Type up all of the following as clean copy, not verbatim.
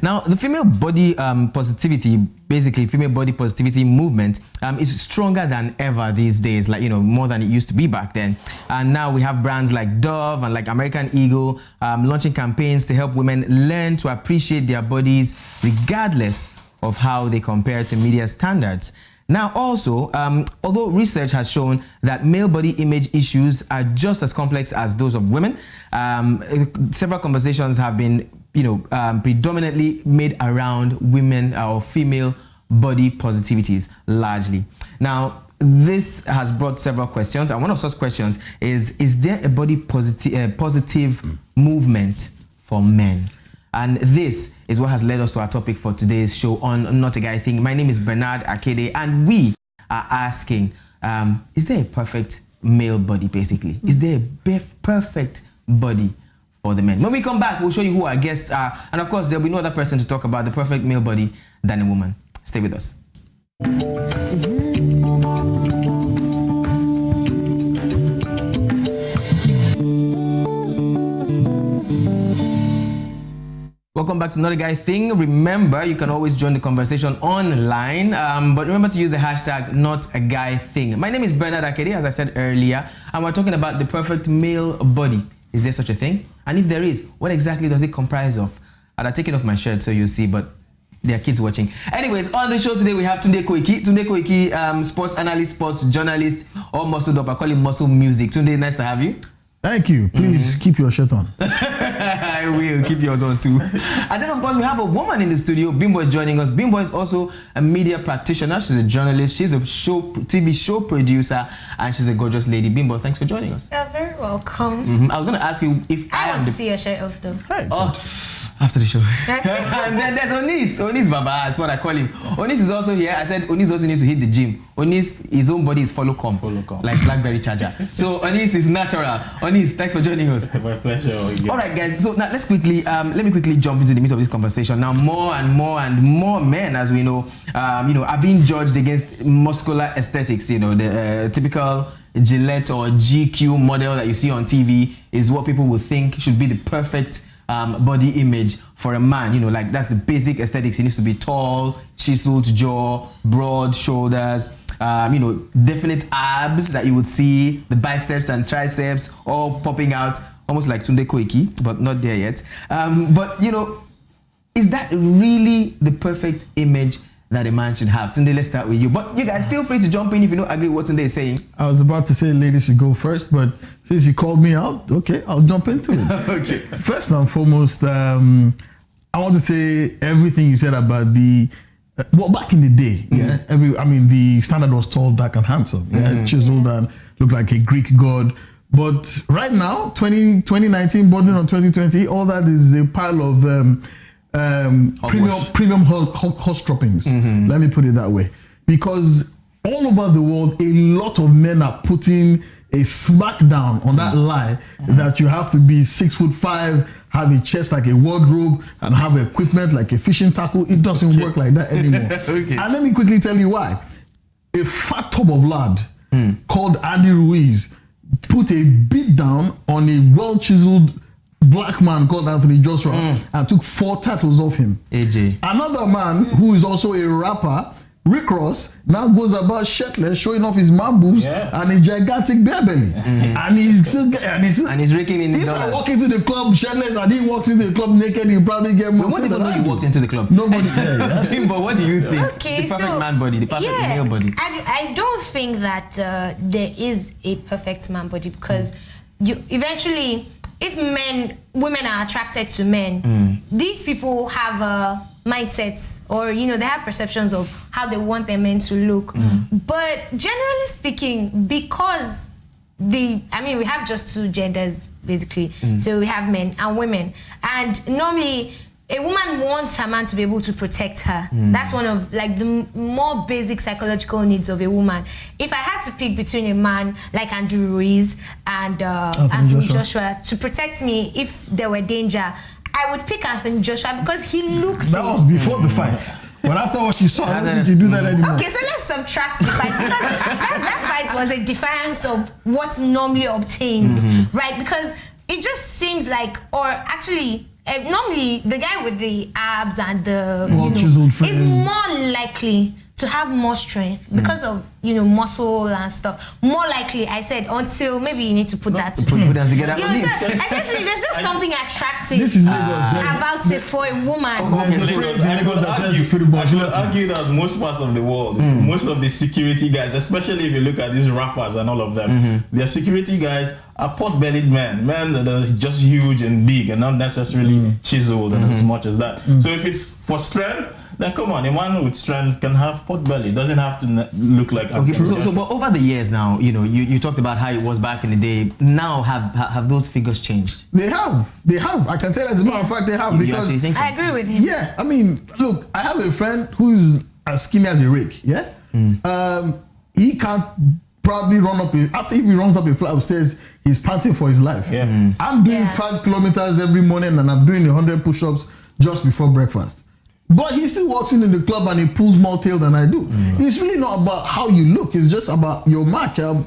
Now, the female body positivity, basically female body positivity movement, is stronger than ever these days, like, more than it used to be back then. And now we have brands like Dove and like American Eagle launching campaigns to help women learn to appreciate their bodies regardless of how they compare to media standards. Now also, although research has shown that male body image issues are just as complex as those of women, several conversations have been, predominantly made around women or female body positivities largely. Now, this has brought several questions, and one of such questions is there a body positive movement for men? And this is what has led us to our topic for today's show on Not a Guy Thing. My name is Bernard Akede, and we are asking, is there a perfect male body, basically? Is there a perfect body for the men? When we come back, we'll show you who our guests are. And of course, there'll be no other person to talk about the perfect male body than a woman. Stay with us. Welcome back to Not a Guy Thing. Remember, you can always join the conversation online, but remember to use the hashtag Not a Guy Thing. My name is Bernard Akede, as I said earlier, and we're talking about the perfect male body. Is there such a thing? And if there is, what exactly does it comprise of? I've taken off my shirt so you'll see, but there are kids watching. Anyways, on the show today we have Tunde Koiki. Tunde Koiki, sports analyst, sports journalist, all muscled up. I call him Muscle Music. Tunde, nice to have you. Thank you. Please keep your shirt on. I will keep yours on too. And then of course we have a woman in the studio. Bimbo is joining us. Bimbo is also a media practitioner. She's a journalist. She's a TV show producer, and she's a gorgeous lady. Bimbo, thanks for joining us. You're very welcome. I was going to ask you if I want to see your shirt off though. Hey, after the show. And then there's Onis Baba, that's what I call him. Onis is also here. I said Onis doesn't need to hit the gym. Onis, his own body is follow come, like BlackBerry charger. So Onis is natural. Onis, thanks for joining us. My pleasure. All right, guys. So now let's quickly, let me quickly jump into the meat of this conversation. Now, more and more men, as we know, are being judged against muscular aesthetics. The typical Gillette or GQ model that you see on TV is what people would think should be the perfect body image for a man. Like that's the basic aesthetics. He needs to be tall, chiseled jaw, broad shoulders, definite abs that you would see, the biceps and triceps all popping out, almost like Tunde Koiki, but not there yet. But is that really the perfect image that a man should have? Tunde, let's start with you. But you guys feel free to jump in if you don't agree with what Tunde is saying. I was about to say ladies should go first, but since you called me out, okay, I'll jump into it. Okay. First and foremost, I want to say everything you said about back in the day, the standard was tall, dark, and handsome, chiseled and looked like a Greek god. But right now, 2019, bordering on 2020, all that is a pile of premium horse droppings. Let me put it that way, because all over the world, a lot of men are putting a smackdown on that lie that you have to be 6'5", have a chest like a wardrobe, and have equipment like a fishing tackle. It doesn't work like that anymore. Okay. And let me quickly tell you why. A fat tub of lad called Andy Ruiz put a beat down on a well-chiseled black man called Anthony Joshua and took 4 titles off him. AJ. Another man who is also a rapper, Rick Ross, now goes about shirtless, showing off his man boobs and a gigantic bear belly. And he's raking in the If dollars. I walk into the club shirtless and he walks into the club naked, he'll probably get more. What even know you walked into the club? Nobody. Bimbo, what do you think? Okay, the perfect man body, the perfect male body. I don't think that there is a perfect man body, because you eventually, if women are attracted to men, these people have mindsets, or they have perceptions of how they want their men to look. But generally speaking, because we have just 2 genders basically, so we have men and women, and normally a woman wants her man to be able to protect her. That's one of the more basic psychological needs of a woman. If I had to pick between a man like Andrew Ruiz and Anthony Joshua to protect me if there were danger, I would pick Anthony Joshua because he looks That was before the fight. But after what you saw, I don't think you do that anymore. Okay, so let's subtract the fight, because that fight was a defiance of what normally obtains, right? Because it just seems like, or actually normally the guy with the abs and the chiseled is frame more likely to have more strength because of muscle and stuff. More likely, I said, until maybe you need to put that put them together. You know, so essentially, there's just something attractive This is Lagos. about it for a woman. There's a phrase in Lagos that says I would argue that most parts of the world, most of the security guys, especially if you look at these rappers and all of them, their security guys are pot-bellied men that are just huge and big and not necessarily chiseled and as much as that. So if it's for strength, then come on, a man with strength can have pot belly. It doesn't have to look like. Okay, so but over the years now, you talked about how it was back in the day. Now have those figures changed? They have. I can tell as a matter of fact they have, because think so? I agree with him. yeah, I mean, look, I have a friend who's as skinny as a rake. Yeah, he can't probably run up after if he runs up a flight of stairs, he's panting for his life. Yeah. I'm doing 5 kilometers every morning, and I'm doing 100 push-ups just before breakfast. But he still walks in the club and he pulls more tail than I do. It's really not about how you look. It's just about your mark, your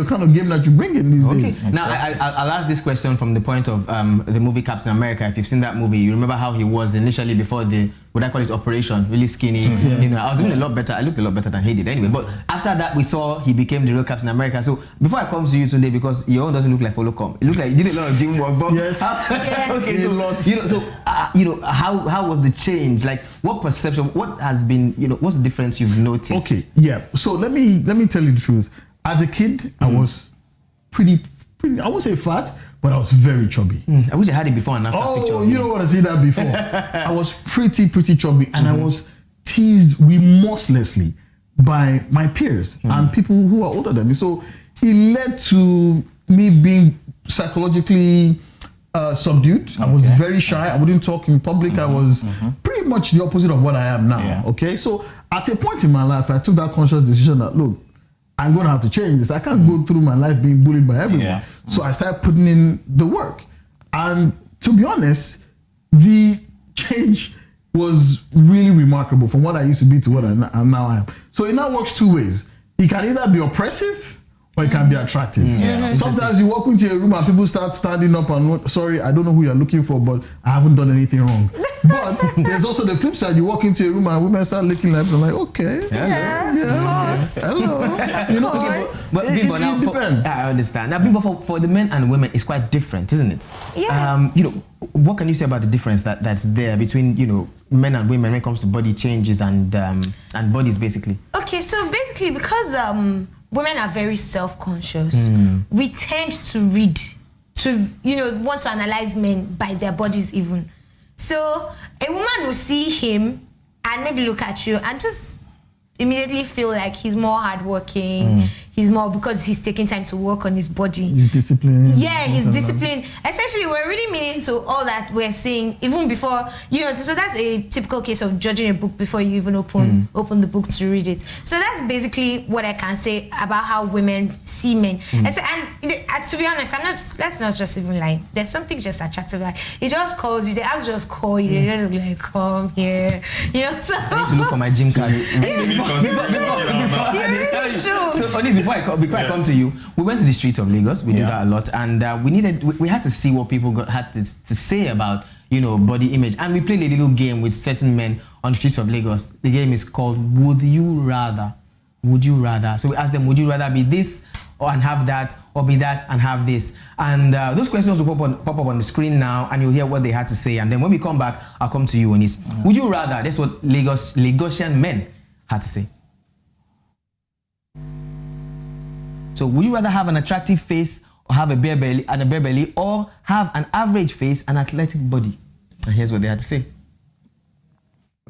kind of game that you bring in these days. Now, I'll ask this question from the point of the movie Captain America. If you've seen that movie, you remember how he was initially before the, would I call it operation, really skinny. I was even a lot better. I looked a lot better than he did anyway. But after that, we saw he became the real Captain America. So before I come to you today, because your own doesn't look like Folocom, it looked like you did a lot of gym work. But yes. Okay, so how was the change? Like, what perception? What has been? What's the difference you've noticed? Okay, yeah. So let me tell you the truth. As a kid, I was pretty. I won't say fat, but I was very chubby. I wish I had it before and after picture. Oh, you don't want to see that before. I was pretty chubby, and I was teased remorselessly by my peers and people who are older than me. So it led to me being psychologically subdued. I was very shy. I wouldn't talk in public. I was pretty much the opposite of what I am now. Yeah. Okay, so at a point in my life, I took that conscious decision that, look, I'm going to have to change this. I can't go through my life being bullied by everyone. Yeah. So I started putting in the work. And to be honest, the change was really remarkable from what I used to be to what I now am. So it now works 2 ways. It can either be oppressive or it can be attractive. Sometimes you walk into a room and people start standing up and, sorry, I don't know who you're looking for, but I haven't done anything wrong. But there's also the flip side. You walk into a room and women start licking lips and like, okay, hello. But It depends. I understand. Now, Bimbo, for the men and women, it's quite different, isn't it? Yeah. What can you say about the difference that's there between men and women when it comes to body changes and bodies, basically? Okay, so basically, because women are very self-conscious, we tend to read, to want to analyze men by their bodies even. So a woman will see him and maybe look at you and just immediately feel like he's more hardworking. He's more, because he's taking time to work on his body. He's disciplined. Yeah, he's disciplined. Essentially, we're really meaning to all that we're seeing even before, so that's a typical case of judging a book before you even open the book to read it. So that's basically what I can say about how women see men. And to be honest, let's not just even lie. There's something just attractive. Like, he just calls you, the apps just call you, they just like, come here. So I need to look for my gym card. you really should. So, Onis, before I come to you, we went to the streets of Lagos. We do that a lot, and we had to see what people had to say about body image, and we played a little game with certain men on the streets of Lagos. The game is called Would You Rather? Would you rather? So we asked them, would you rather be this and have that, or be that and have this? And those questions will pop up on the screen now, and you'll hear what they had to say. And then when we come back, I'll come to you, Onis. Would you rather? That's what Lagosian men had to say. So would you rather have an attractive face or have a bare belly, or have an average face and athletic body? And here's what they had to say.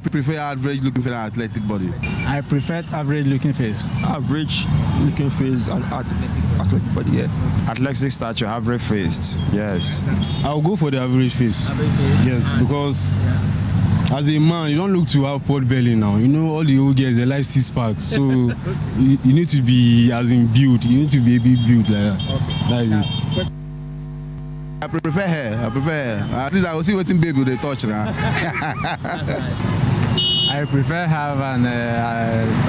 I prefer average looking face and athletic body. I prefer average looking face. Average looking face and athletic body, yeah. Athletic stature, average face, yes. I'll go for the average face. Yes, because as a man, you don't look to have pot belly now. All the old guys, they like 6 packs. So you need to be, as in build, you need to be a big build like that. That is it. I prefer hair. At least I will see what's in baby they touch now. I prefer have an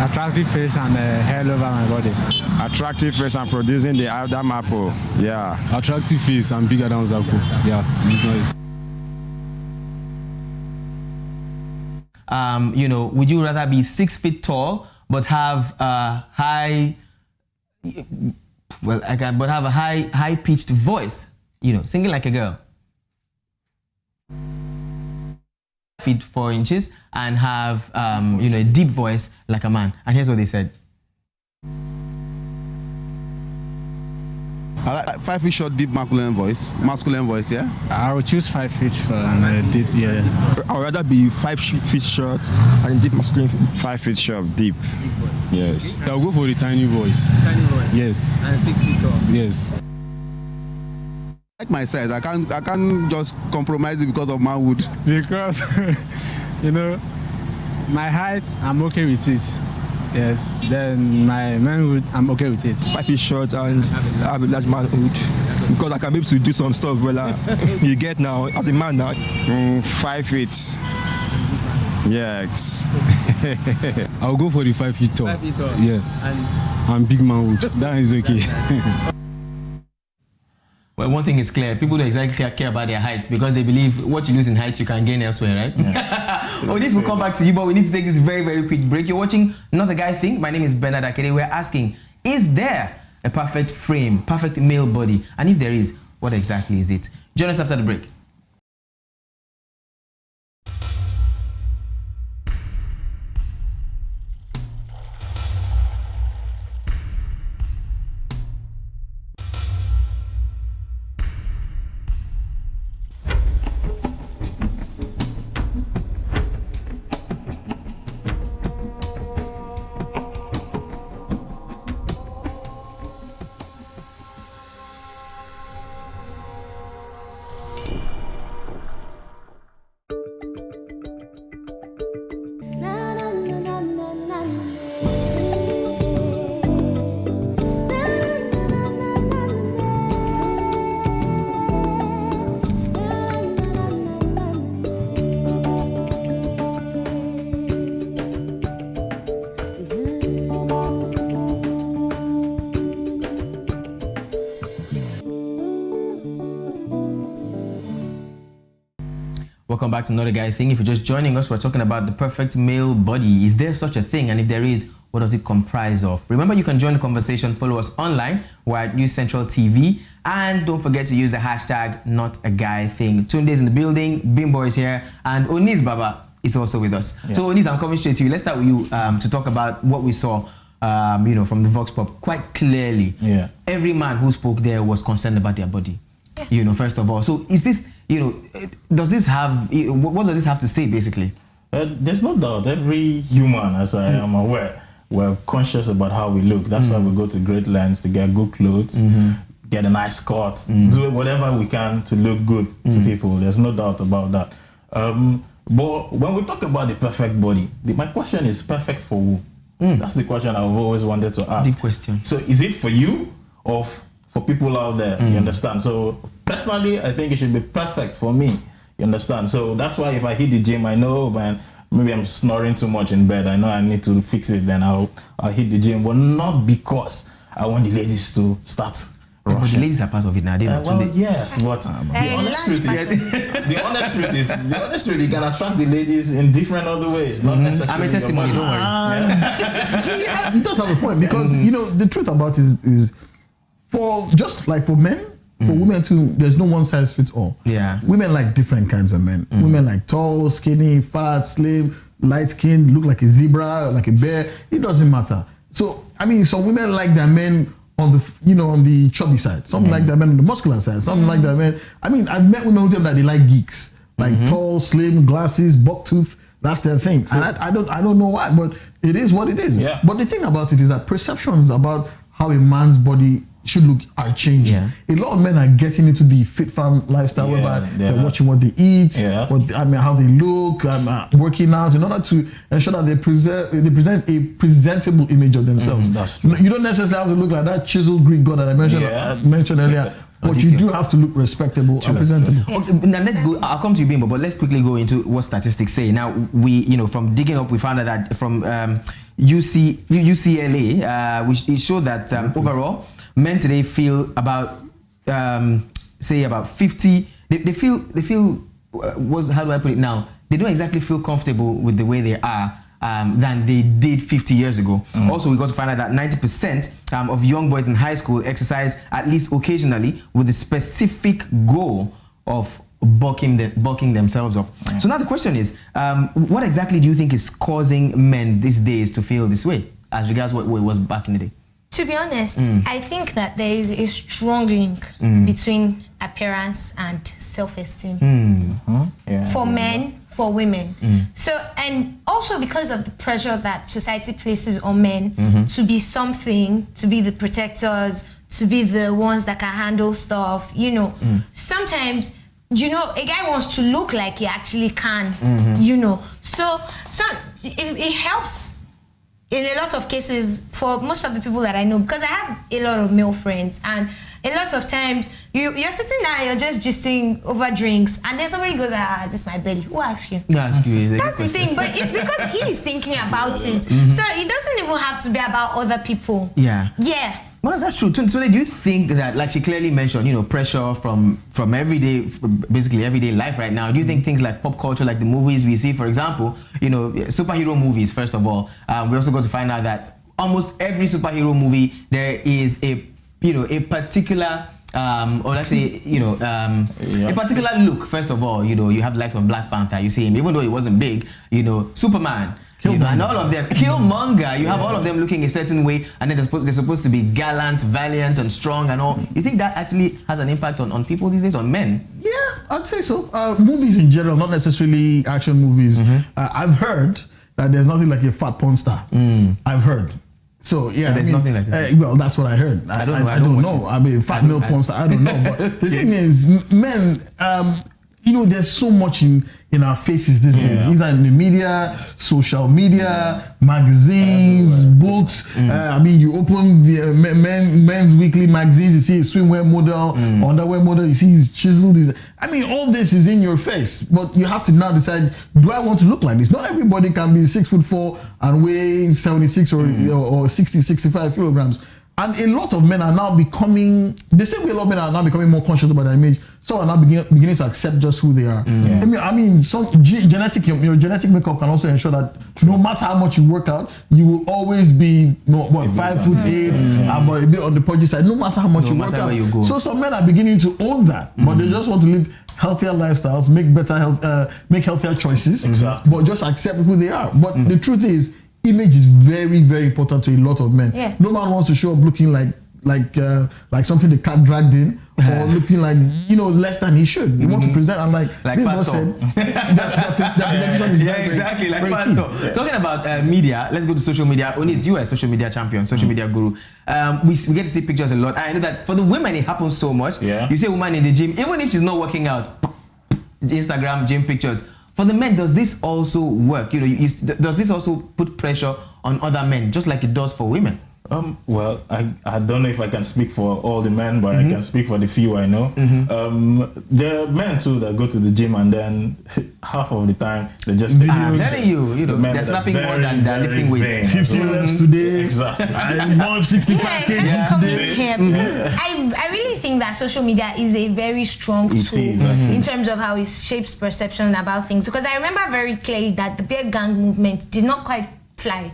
attractive face and hair over my body. Attractive face and producing the Adam apple, yeah. Attractive face and bigger than Zappo. Yeah, it's nice. you know, would you rather be 6 feet tall but have a high, well, but have a high pitched voice, you know, singing like a girl, feet 4 inches, and have you know, a deep voice like a man? And here's what they said. I like 5 feet short, deep masculine voice, yeah. I would choose 5 feet for and deep, yeah. I would rather be 5 feet short and deep masculine. 5 feet short, deep. Yes. I'll go for the tiny voice. Tiny voice. Yes. And 6 feet tall. Yes. Like my size, I can't just compromise it because of manhood. Because, you know, my height, I'm okay with it. Yes. Then my manhood, I'm okay with it. 5 feet short and have a large manhood. Because I can be able to do some stuff well, you get now, as a man now. 5 feet. Yes. I'll go for the 5 feet tall. 5 feet tall. Yeah. And big manhood. That is okay. Well, one thing is clear. People don't exactly care about their heights because they believe what you lose in height, you can gain elsewhere, right? Yeah. Well, this will come back to you, but we need to take this very, very quick break. You're watching Not a Guy Thing. My name is Bernard Akede. We're asking, is there a perfect frame, perfect male body? And if there is, what exactly is it? Join us after the break. Welcome back to Not a Guy Thing. If you're just joining us, we're talking about the perfect male body. Is there such a thing? And if there is, what does it comprise of? Remember, you can join the conversation. Follow us online. We're at News Central TV. And don't forget to use the hashtag Not a Guy Thing. Tunde is in the building. Bimbo is here. And Onis Baba is also with us. Yeah. So Onis, I'm coming straight to you. Let's start with you to talk about what we saw you know, from the Vox Pop quite clearly. Yeah. Every man who spoke there was concerned about their body. You know, first of all. So is this, you know, does this have, what does this have to say basically? There's no doubt. Every human, as I am aware, we're conscious about how we look. That's why we go to great lengths to get good clothes, get a nice cut, do whatever we can to look good to people. There's no doubt about that. But when we talk about the perfect body, my question is, perfect for who? That's the question I've always wanted to ask. Deep question. So is it for you or for people out there? You understand? So personally, I think it should be perfect for me. You understand? So that's why if I hit the gym, I know, man, maybe I'm snoring too much in bed. I know I need to fix it. Then I'll hit the gym, but not because I want the ladies to start rushing. But the ladies are part of it now. Well, yes, but the honest truth is, you can attract the ladies in different other ways, not necessarily. I'm a testimony. Don't worry. Yeah, he does have a point because you know the truth about it is for just like for men. For women too, there's no one size fits all. Yeah. Women like different kinds of men. Women like tall, skinny, fat, slim, light skinned, look like a zebra, like a bear. It doesn't matter. So I mean, some women like their men on the, you know, on the chubby side. Some like their men on the muscular side. Some like their men. I mean, I've met women who tell me that they like geeks, like tall, slim, glasses, buck tooth. That's their thing. And I don't know why, but it is what it is. Yeah. But the thing about it is that perceptions about how a man's body should look are changing. Yeah. A lot of men are getting into the fit farm lifestyle whereby they're watching what they eat, how they look, working out in order to ensure that they present a presentable image of themselves. That's true. You don't necessarily have to look like that chiseled Greek god that I mentioned earlier. But you do have to look respectable and presentable. Okay, now let's go. I'll come to you, Bimbo, but let's quickly go into what statistics say. Now, we, you know, from digging up, we found out that from UCLA, which it showed that overall, men today feel about, say about 50. They feel. How do I put it now? they don't exactly feel comfortable with the way they are than they did 50 years ago. Also, we got to find out that 90% of young boys in high school exercise at least occasionally with the specific goal of bulking themselves up. So now the question is, what exactly do you think is causing men these days to feel this way as regards what it was back in the day? To be honest, I think that there is a strong link between appearance and self-esteem for men, for women. So, and also because of the pressure that society places on men to be something, to be the protectors, to be the ones that can handle stuff, you know, sometimes, you know, a guy wants to look like he actually can, you know. So it helps in a lot of cases for most of the people that I know, because I have a lot of male friends, and a lot of times you're sitting there, you're just gisting over drinks, and then somebody goes, this is my belly. Who asked you? That's the thing, but it's because he is thinking about it. So it doesn't even have to be about other people. Yeah. Yeah. Well, that's true. Tunde, do you think that, like she clearly mentioned, you know, pressure from everyday, basically everyday life right now, do you think things like pop culture, like the movies we see, for example, you know, superhero movies, first of all, we also got to find out that almost every superhero movie, there is a particular, or let's say, you know, a particular look, first of all. You know, you have the likes of Black Panther, you see him, even though he wasn't big, you know, Superman, you know, and all of them, Killmonger, you have all of them looking a certain way, and then they're supposed to be gallant, valiant, and strong and all. You think that actually has an impact on people these days, on men? Yeah, I'd say so. Movies in general, not necessarily action movies. I've heard that there's nothing like a fat porn star. I've heard. So yeah, there's nothing like that. Well, that's what I heard. I don't know. I mean, fat male porn star. I don't know. But the thing is, men, you know, there's so much in our faces these days. Either in the media, social media, magazines, books. I mean, you open the men's weekly magazines, you see a swimwear model, underwear model, you see his chiseled. I mean, all this is in your face, but you have to now decide, do I want to look like this? Not everybody can be 6'4" and weigh 76 or 60, 65 kilograms. And a lot of men are now becoming, the same way a lot of men are now becoming more conscious about their image, so are now beginning to accept just who they are. I mean, some genetic makeup can also ensure that no matter how much you work out, you will always be 5'8", but a bit on the pudgy side, no matter how much you work out. So some men are beginning to own that, but they just want to live healthier lifestyles, make better health, make healthier choices, but just accept who they are. But the truth is, image is very, very important to a lot of men. No man wants to show up looking like something the cat dragged in, or looking like, you know, less than he should. He wants to present, and like Fat said, the presentation is exactly like Fat. Talking about media, let's go to social media. Onis, you are a social media champion, social media guru. We get to see pictures a lot. I know that for the women it happens so much. You see a woman in the gym, even if she's not working out, Instagram gym pictures. For the men, does this also work? You know, does this also put pressure on other men, just like it does for women? Well, I don't know if I can speak for all the men, but I can speak for the few I know. There are men too that go to the gym, and then half of the time they just take I'm telling you, know, there's nothing more than lifting weights. 50 reps today. Exactly. I'm more 65 kg today. I really think that social media is a very strong tool in terms of how it shapes perception about things. Because I remember very clearly that the beer gang movement did not quite fly.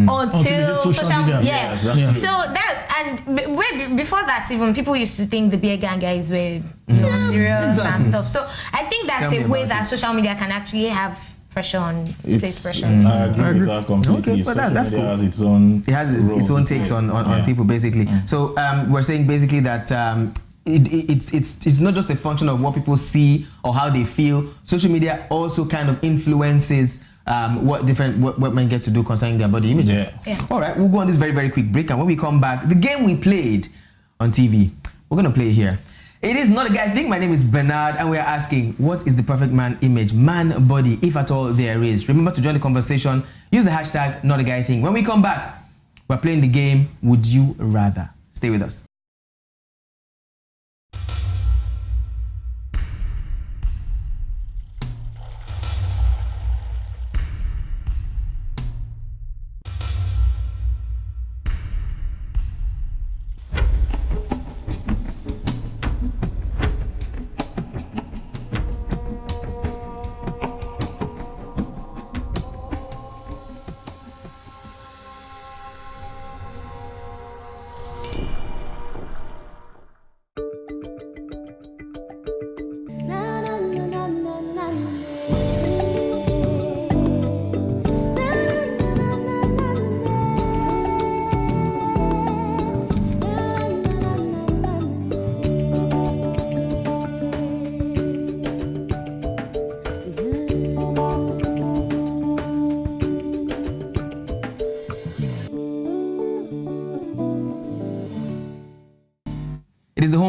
Until social media. So that, and way before that, even people used to think the beer gang guys were serious and stuff. So I think that's a way that social media can actually have pressure on, place pressure. I agree with that completely. Okay, but that's cool. Has its own. It has its own takes on people, basically. So we're saying basically that it's not just a function of what people see or how they feel. Social media also kind of influences what men get to do concerning their body images. All right, we'll go on this very, very quick break, and when we come back, the game we played on TV, we're going to play here. It is Not a Guy Thing. My name is Bernard, and we're asking, what is the perfect man image, man body, if at all there is? Remember to join the conversation. Use the hashtag Not a Guy Thing. When we come back, we're playing the game Would You Rather. Stay with us.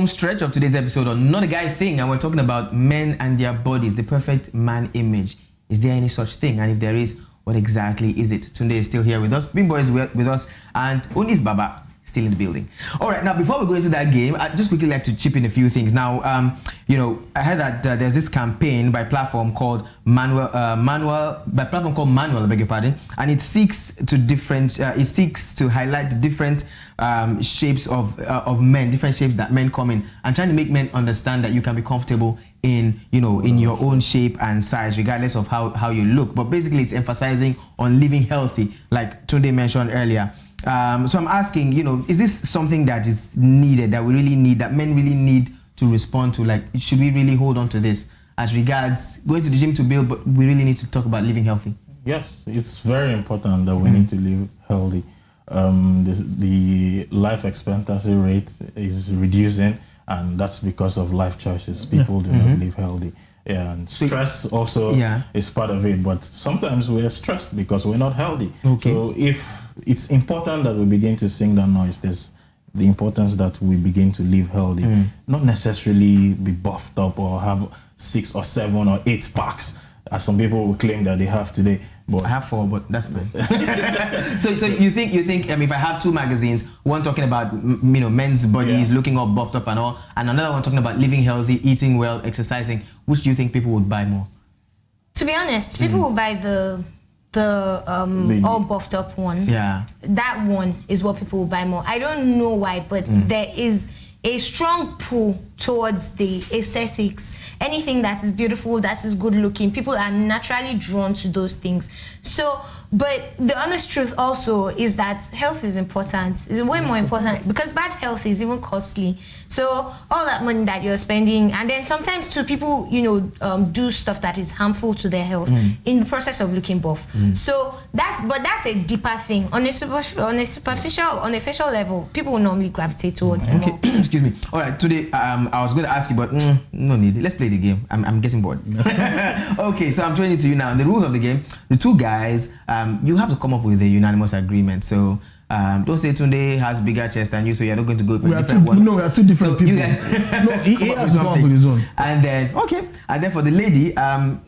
home stretch of today's episode on Not a Guy Thing, and we're talking about men and their bodies, the perfect man image. Is there any such thing? And if there is, what exactly is it? Tunde is still here with us, Bimbo is with us, and Unis Baba still in the building. All right, now before we go into that game, I'd just quickly like to chip in a few things. Now, I heard that there's this campaign by platform called Manual, I beg your pardon, and it seeks to highlight different shapes of men, different shapes that men come in, and trying to make men understand that you can be comfortable in your own shape and size, regardless of how you look. But basically, it's emphasizing on living healthy, like Tunde mentioned earlier. So I'm asking, is this something that is needed, that we really need, that men really need to respond to? Like, should we really hold on to this as regards going to the gym to build, but we really need to talk about living healthy? Yes, it's very important that we need to live healthy. The life expectancy rate is reducing, and that's because of life choices. People do not live healthy. Yeah, and stress also is part of it, but sometimes we're stressed because we're not healthy. Okay. So if it's important that we begin to sing that noise, there's the importance that we begin to live healthy, not necessarily be buffed up or have 6 or 7 or 8 packs, as some people will claim that they have today. But I have 4, but that's fine. so you think if I have 2 magazines, one talking about men's bodies, looking up, buffed up and all, and another one talking about living healthy, eating well, exercising, which do you think people would buy more? To be honest, people will buy the all buffed up one. Yeah, that one is what people will buy more. I don't know why, but there is a strong pull towards the aesthetics. Anything that is beautiful, that is good looking, people are naturally drawn to those things. So, but the honest truth also is that health is important. It's way more important, because bad health is even costly. So all that money that you're spending, and then sometimes too, people do stuff that is harmful to their health in the process of looking buff. So that's a deeper thing. On a facial level, people will normally gravitate towards them. Okay, excuse me. All right, today I was going to ask you, but no need. Let's play the game. I'm getting bored. Okay, so I'm throwing it to you now. The rules of the game: the 2 guys, you have to come up with a unanimous agreement. So don't say Tunde has bigger chest than you, so you're not going to go for a different one. No, we are 2 different people. You guys no, he has to come up with his own. And then for the lady, I'd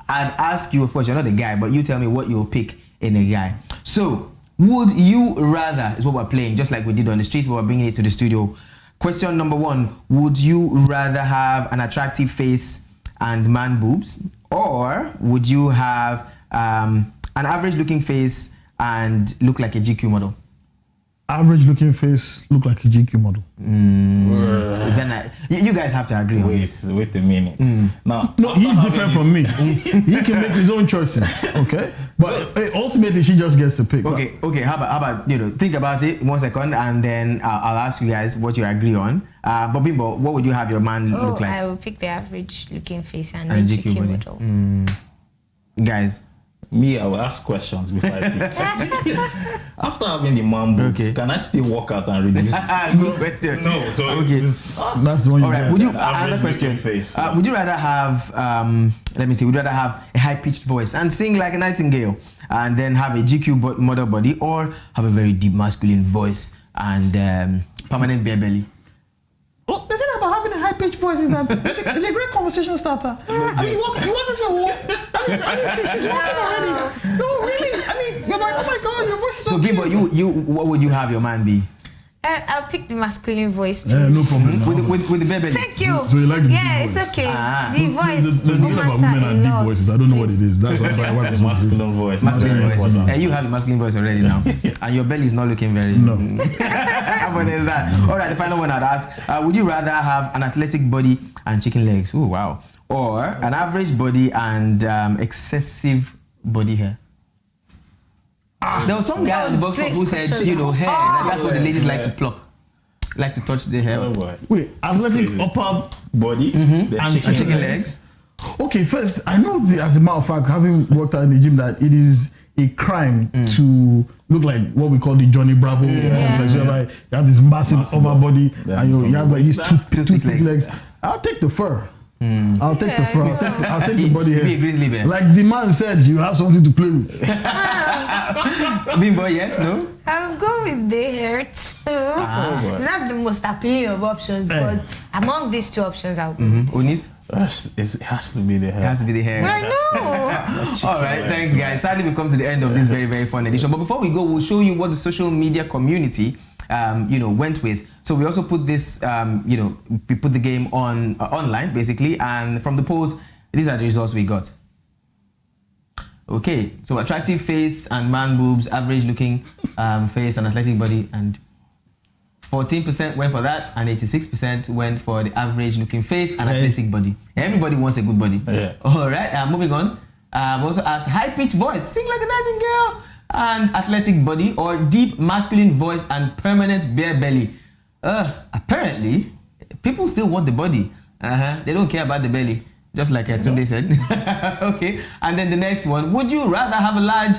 ask you, of course, you're not a guy, but you tell me what you'll pick in a guy. So, would you rather, is what we're playing, just like we did on the streets, but we're bringing it to the studio. Question number 1, would you rather have an attractive face and man boobs, or would you have an average looking face and look like a GQ model? Average looking face, look like a GQ model. You guys have to agree on this. Wait a minute. Now, no, he's different from me. He can make his own choices. Okay, but ultimately she just gets to pick. Okay. How about think about it 1 second, and then I'll ask you guys what you agree on. But Bimbo, what would you have your man look like? I will pick the average looking face and the GQ model. Guys. Me, I will ask questions before I pick. After having the man boobs, can I still work out and reduce it? Good question. No, so that's the one. All right. Would you another question? Face, would you rather have let me see? Would you rather have a high-pitched voice and sing like a nightingale, and then have a GQ model body, or have a very deep masculine voice and permanent bare belly? Well, the thing about having a high-pitched voice is that it's a great conversation starter. I mean, you walk into a wall. I mean, see, she's walking already. No, really. I mean, you're like, oh my God, your voice is so cute. Bimbo, you, what would you have your man be? I'll pick the masculine voice, please. No problem. With the baby. Thank you. So you like the deep it's voice? Okay. The voice. There's something about women and deep voices. I don't know what it is. That's why masculine voice. Masculine voice. You have a masculine voice already now, and your belly is not looking very. No. But there's that. All right, the final one I'd ask: would you rather have an athletic body and chicken legs? Oh wow. Or an average body and excessive body hair? There was some guy on the box who said, hair. That's what the ladies like to pluck, like to touch their hair. Wait, athletic upper body and chicken legs. Okay, first, I know as a matter of fact, having worked out in the gym, that it is a crime to look like what we call the Johnny Bravo complex, whereby you have this massive upper body and you have like these toothpick legs. I'll take the fur. I'll take the fur. I'll take the body hair. Be a grizzly bear. Like the man said, you have something to play with. Bimbo, yes, no? I'll go with the hair too. It's not the most appealing of options, but among these two options, I'll go. Onis? It has to be the hair. It has to be the hair. I know. All right, thanks guys. Sadly, we've come to the end of this very, very fun edition. But before we go, we'll show you what the social media community, went with. So we also put this, we put the game on online basically, and from the polls, these are the results we got. Okay, so attractive face and man boobs, average looking face and athletic body, and 14% went for that, and 86% went for the average looking face and athletic body. Everybody wants a good body. Yeah. All right, moving on. We also asked high pitched voice, sing like a nightingale, and athletic body, or deep masculine voice and permanent bare belly. Apparently, people still want the body. They don't care about the belly, just like Tunde said. Okay, and then the next one: would you rather have a large,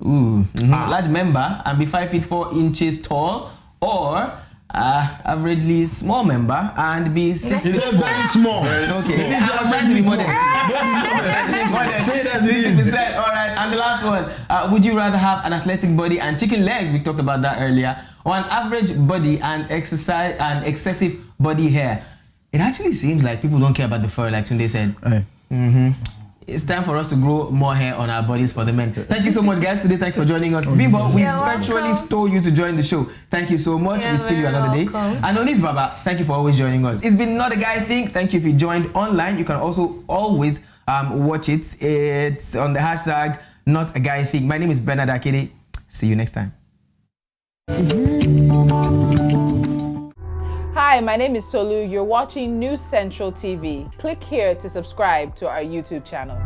large member and be 5'4" tall, or averagely small member and be 6 Is that very small? Okay, I was trying to be modest. Say it as it is. 60%. All right, and the last one: would you rather have an athletic body and chicken legs? We talked about that earlier, or an average body and exercise and excessive body hair? It actually seems like people don't care about the fur, like Tunde said. It's time for us to grow more hair on our bodies for the men. Thank you so much, guys. Today, thanks for joining us. Bimbo, we virtually stole you to join the show. Thank you so much. We steal you another day. And Onis Baba, thank you for always joining us. It's been Not a Guy Thing. Thank you if you joined online. You can also always watch it. It's on the hashtag Not a Guy Thing. My name is Bernard Akede. See you next time. Hi, my name is Tolu. You're watching News Central TV. Click here to subscribe to our YouTube channel.